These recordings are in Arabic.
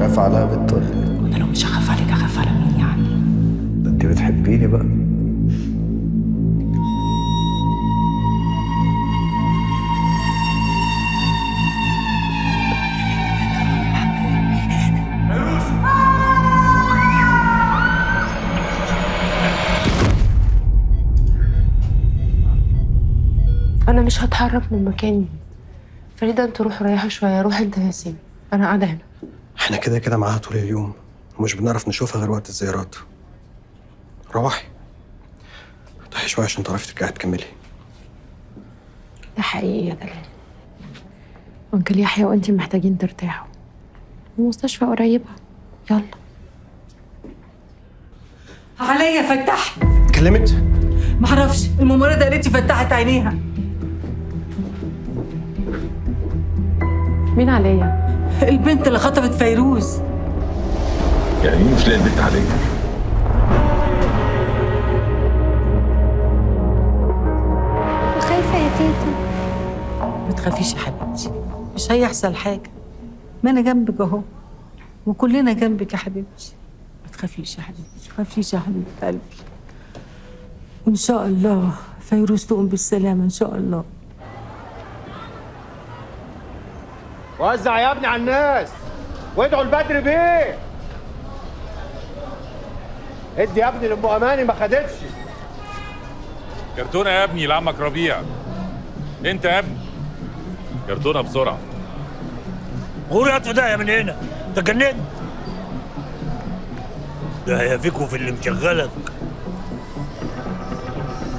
خايفة عليها بنت ولا ايه؟ وانا لو مش هخاف عليك هخاف على مين يعني؟ ده انت بتحبيني بقى. أنا مش هتحرك من مكاني. فريدة أنت روح ريحها شوية، روح أنت يا ياسين، أنا قاعدة هنا. احنا كده كده معاها طول اليوم ومش بنعرف نشوفها غير وقت الزيارات. روحي ارتاحي شوية عشان تعرفي ترجعي تكملي. ده حقيقي يا دلال. أنكل يحيى وأنتي محتاجين ترتاحوا. المستشفى قريبة، يلا. عليا فتحت. اتكلمت؟ معرفش، الممرضة قالت لي فتحت عينيها. مين عليا؟ البنت اللي خطبت فيروز. يعني مين مش لاقي البنت عليا؟ خايفة يا تيتا. ما تخافيش يا حبيبتي، مش هيحصل حاجة. ما أنا جنبك أهو، وكلنا جنبك يا حبيبتي. ما تخافيش يا حبيبتي، ما تخافيش يا حبيبة قلبي. وإن شاء الله فيروز تقوم بالسلامة إن شاء الله. وزع يا ابني على الناس وادعوا البدر بيه. ادي يا ابني لام اماني ما خدتش. كرتونه يا ابني لعمك ربيع. انت يا ابني كرتونه بسرعه. غوري هات ده من هنا، انت جننت. ده هيفيكوا في اللي مشغلك.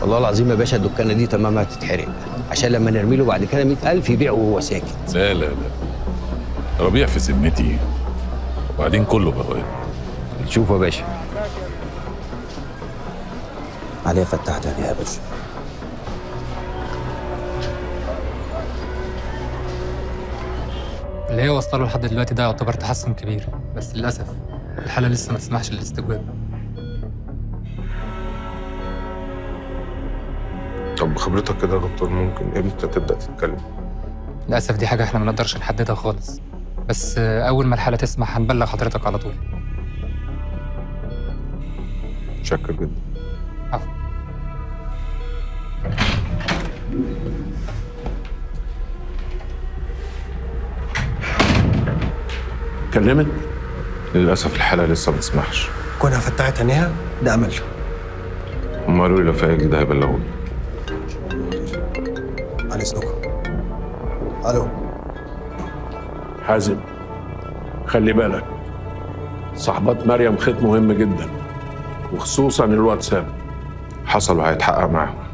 والله العظيم يا باشا الدكانه دي تمامها تتحرق عشان لما نرمي له بعد كده 100,000 يبيعه وهو ساكت. لا لا لا، ربيع في ذمتي وبعدين كله بهوات. شوفوا يا باشا عليها فتحت عليها يا باشا. اللي هي واصله له لحد دلوقتي ده يعتبر تحسن كبير، بس للاسف الحاله لسه ما تسمحش للاستجواب. طب بخبرتك كده يا دكتور ممكن امتى تبدا تتكلم؟ للاسف دي حاجه احنا ما نقدرش نحددها خالص، بس اول ما الحاله تسمح هنبلغ حضرتك على طول. متشكر جدا. عفوا. كلمت؟ للاسف الحاله لسه ما تسمحش. كونها فتحت عينيها ده امل. هم قالوا لي لو في حاجه جديده هيبلغوني. على اذنكم. الو حازم خلي بالك، صاحبات مريم خيط مهم جدا وخصوصا الواتساب. حصل وهيتحقق معاهم.